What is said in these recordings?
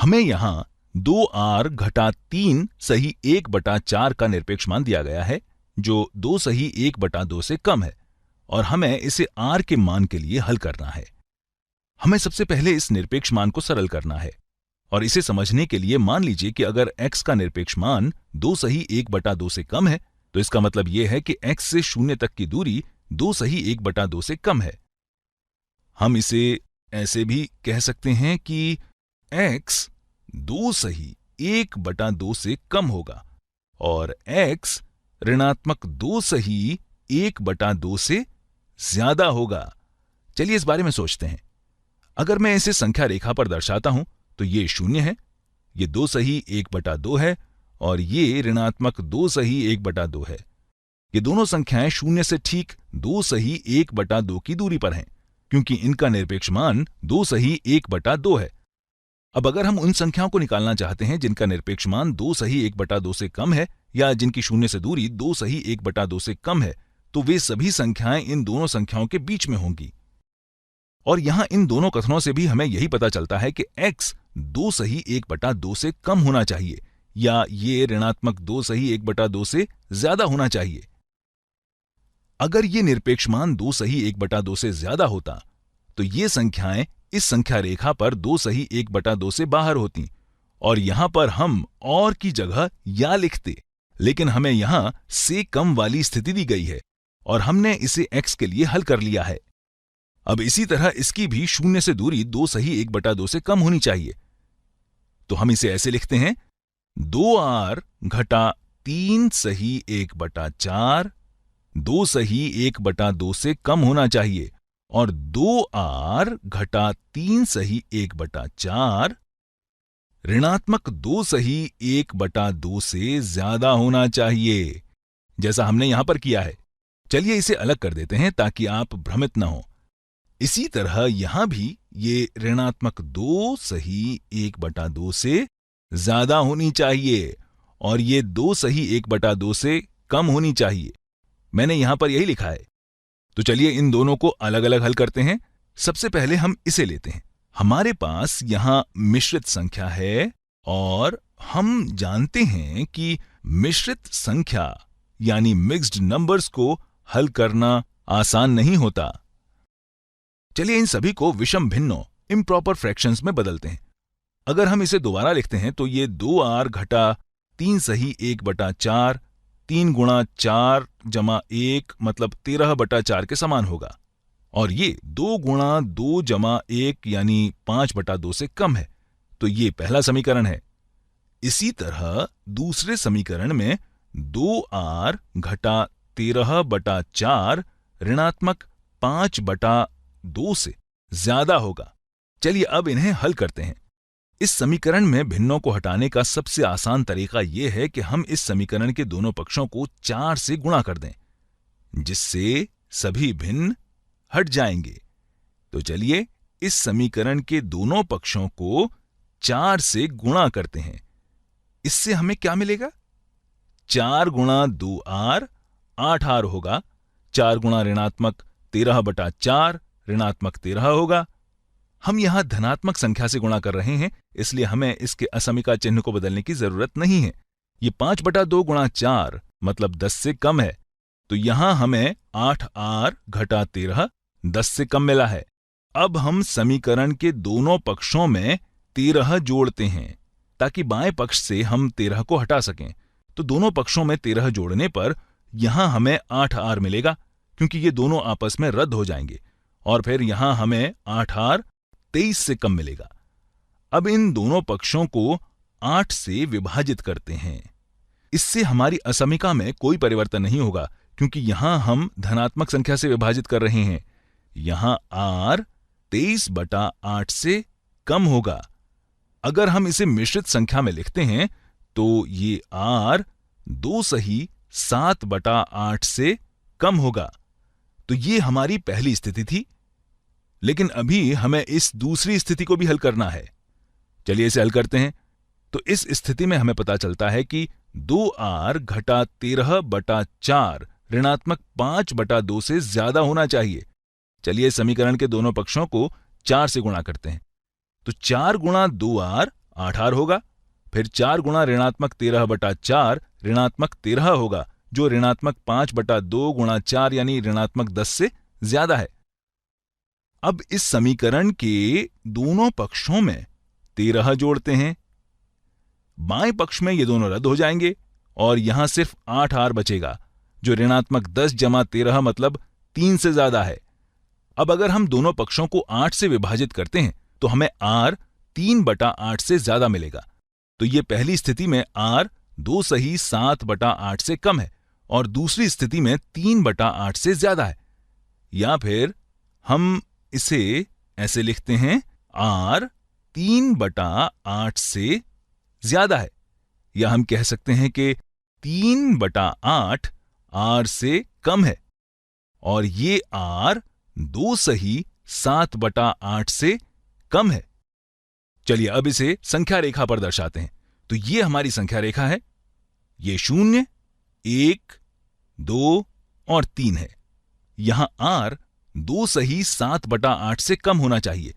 हमें यहां 2r घटा 3 सही 1/4 का निरपेक्ष मान दिया गया है, जो 2 सही 1/2 से कम है, और हमें इसे r के मान के लिए हल करना है। हमें सबसे पहले इस निरपेक्ष मान को सरल करना है, और इसे समझने के लिए मान लीजिए कि अगर x का निरपेक्ष मान 2 सही 1/2 से कम है, तो इसका मतलब यह है कि x से 0 तक की दूरी 2 सही 1/2 से कम है। हम इसे ऐसे भी कह सकते हैं कि x 2 सही 1/2 से कम होगा और x ऋणात्मक 2 सही 1/2 से ज्यादा होगा। चलिए इस बारे में सोचते हैं। अगर मैं इसे संख्या रेखा पर दर्शाता हूं तो ये 0 है, ये 2 सही 1/2 है और ये ऋणात्मक 2 सही 1/2 है। ये दोनों संख्याएं 0 से ठीक 2 सही 1/2 की दूरी पर हैं, क्योंकि इनका निरपेक्ष मान 2 सही 1/2 है। अब अगर हम उन संख्याओं को निकालना चाहते हैं जिनका निरपेक्ष मान 2 सही 1/2 से कम है या जिनकी 0 से दूरी 2 सही 1/2 से कम है, तो वे सभी संख्याएं इन दोनों संख्याओं के बीच में होंगी। और यहां इन दोनों कथनों से भी हमें यही पता चलता है कि x 2 सही 1/2 से कम होना चाहिए या ये ऋणात्मक 2 सही 1/2 से ज्यादा होना चाहिए। अगर ये निरपेक्ष मान 2 सही 1/2 से ज्यादा होता तो ये संख्याएं इस संख्या रेखा पर 2 सही 1/2 से बाहर होती और यहां पर हम और की जगह या लिखते, लेकिन हमें यहां से कम वाली स्थिति दी गई है और हमने इसे x के लिए हल कर लिया है। अब इसी तरह इसकी भी 0 से दूरी 2 सही 1/2 से कम होनी चाहिए। तो हम इसे ऐसे लिखते हैं 2r घटा 3 सही 1/4 2 सही 1/2 से कम होना चाहिए और 2r घटा 3 सही 1/4 ऋणात्मक 2 सही 1/2 से ज्यादा होना चाहिए, जैसा हमने यहां पर किया है। चलिए इसे अलग कर देते हैं ताकि आप भ्रमित न हो। इसी तरह यहां भी ये ऋणात्मक 2 सही 1/2 से ज्यादा होनी चाहिए और ये 2 सही 1/2 से कम होनी चाहिए। मैंने यहां पर यही लिखा है। तो चलिए इन दोनों को अलग अलग हल करते हैं। सबसे पहले हम इसे लेते हैं। हमारे पास यहां मिश्रित संख्या है और हम जानते हैं कि मिश्रित संख्या यानी मिक्स्ड नंबर्स को हल करना आसान नहीं होता। चलिए इन सभी को विषम भिन्नों इम्प्रॉपर फ्रैक्शंस में बदलते हैं। अगर हम इसे दोबारा लिखते हैं तो ये 2r घटा 3 सही 1/4 3 गुणा 4 जमा 1 मतलब 13/4 के समान होगा और ये 2 गुणा 2 जमा 1 यानी 5/2 से कम है। तो ये पहला समीकरण है। इसी तरह दूसरे समीकरण में 2r घटा 13/4 ऋणात्मक 5/2 से ज्यादा होगा। चलिए अब इन्हें हल करते हैं। इस समीकरण में भिन्नों को हटाने का सबसे आसान तरीका यह है कि हम इस समीकरण के दोनों पक्षों को 4 से गुणा कर दें, जिससे सभी भिन्न हट जाएंगे। तो चलिए इस समीकरण के दोनों पक्षों को 4 से गुणा करते हैं। इससे हमें क्या मिलेगा? 4 गुणा 2r 8r होगा। 4 गुणा ऋणात्मक 13/4 ऋणात्मक 13 होगा। हम यहां धनात्मक संख्या से गुणा कर रहे हैं, इसलिए हमें इसके असमीका चिन्ह को बदलने की जरूरत नहीं है। ये 5/2 गुणा 4 मतलब 10 से कम है, तो यहां हमें 8r घटा 13 10 से कम मिला है। अब हम समीकरण के दोनों पक्षों में 13 जोड़ते हैं ताकि बाएं पक्ष से हम 13 को हटा सकें। तो दोनों पक्षों में 13 जोड़ने पर यहां हमें 8r मिलेगा, क्योंकि ये दोनों आपस में रद्द हो जाएंगे और फिर यहां हमें 8r 23 से कम मिलेगा। अब इन दोनों पक्षों को 8 से विभाजित करते हैं। इससे हमारी असमीका में कोई परिवर्तन नहीं होगा, क्योंकि यहां हम धनात्मक संख्या से विभाजित कर रहे हैं। यहां r 23/8 से कम होगा। अगर हम इसे मिश्रित संख्या में लिखते हैं तो ये r 2 सही 7/8 से कम होगा। तो ये हमारी पहली स्थिति थी, लेकिन अभी हमें इस दूसरी स्थिति को भी हल करना है। चलिए इसे हल करते हैं। तो इस स्थिति में हमें पता चलता है कि 2r घटा 13/4 ऋणात्मक 5/2 से ज्यादा होना चाहिए। चलिए समीकरण के दोनों पक्षों को 4 से गुणा करते हैं। तो 4 गुणा 2r 8R होगा। फिर 4 गुणा ऋणात्मक 13/4 ऋणात्मक 13 होगा, जो ऋणात्मक 5/2 गुणा 4 यानी ऋणात्मक 10 से ज्यादा है। अब इस समीकरण के दोनों पक्षों में 13 जोड़ते हैं। बाएं पक्ष में ये दोनों रद्द हो जाएंगे और यहां सिर्फ 8R बचेगा, जो ऋणात्मक 10 जमा 13 मतलब 3 से ज्यादा है। अब अगर हम दोनों पक्षों को 8 से विभाजित करते हैं तो हमें R 3/8 से ज्यादा मिलेगा। तो ये पहली स्थिति में R 2·7/8 से कम है और दूसरी स्थिति में 3/8 से ज्यादा है। या फिर हम इसे ऐसे लिखते हैं, R 3/8 से ज्यादा है, या हम कह सकते हैं कि 3/8 R से कम है और ये R 2·7/8 से कम है। चलिए अब इसे संख्या रेखा पर दर्शाते हैं। तो ये हमारी संख्या रेखा है। ये 0, 1, 2 और 3 है। यहां R 2·7/8 से कम होना चाहिए।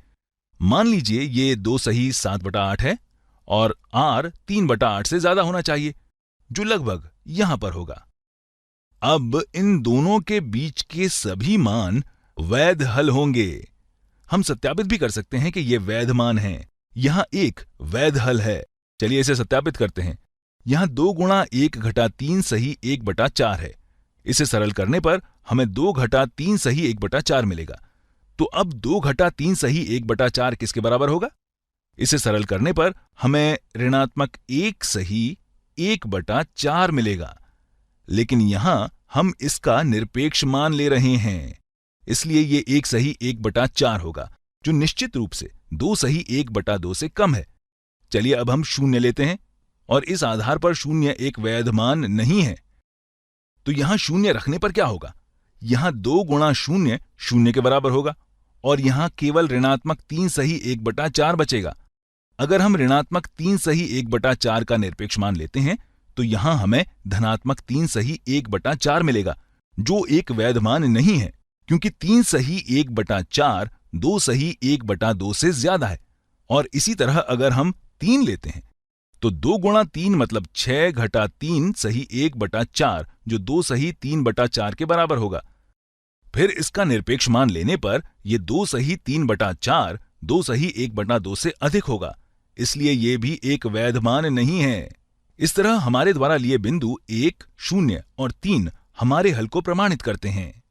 मान लीजिए ये 2·7/8 है और R 3/8 से ज्यादा होना चाहिए, जो लगभग यहां पर होगा। अब इन दोनों के बीच के सभी मान वैध हल होंगे। हम सत्यापित भी कर सकते हैं कि ये वैध मान हैं। यहां एक वैध हल है। चलिए इसे सत्यापित करते हैं। यहां 2 गुणा 1 घटा 3 सही 1/4 है। इसे सरल करने पर हमें 2 घटा 3 सही 1/4 मिलेगा। तो अब 2 घटा 3 सही 1/4 किसके बराबर होगा? इसे सरल करने पर हमें ऋणात्मक 1 सही 1/4 मिलेगा। लेकिन यहां हम इसका निरपेक्ष मान ले रहे हैं, इसलिए ये 1 सही 1/4 होगा, जो निश्चित रूप से 2 सही 1/2 से कम है। चलिए अब हम 0 लेते हैं और इस आधार पर 0 एक वैध मान नहीं है। तो यहां 0 रखने पर क्या होगा? यहां 2 गुणा 0 0 के बराबर होगा और यहां केवल ऋणात्मक 3 सही 1/4 बचेगा। अगर हम ऋणात्मक 3 सही 1/4 का निरपेक्ष मान लेते हैं तो यहां हमें धनात्मक 3 सही 1/4 मिलेगा, जो एक वैध मान नहीं है, क्योंकि 3 सही 1/4 2 सही 1/2 से ज्यादा है। और इसी तरह अगर हम 3 लेते हैं तो 2 गुणा 3 मतलब 6 घटा 3 सही 1/4, जो 2 सही 3/4 के बराबर होगा। फिर इसका निरपेक्ष मान लेने पर यह 2 सही 3/4 2 सही 1/2 से अधिक होगा, इसलिए यह भी एक वैध मान नहीं है। इस तरह हमारे द्वारा लिए बिंदु 1, 0 और 3 हमारे हल को प्रमाणित करते हैं।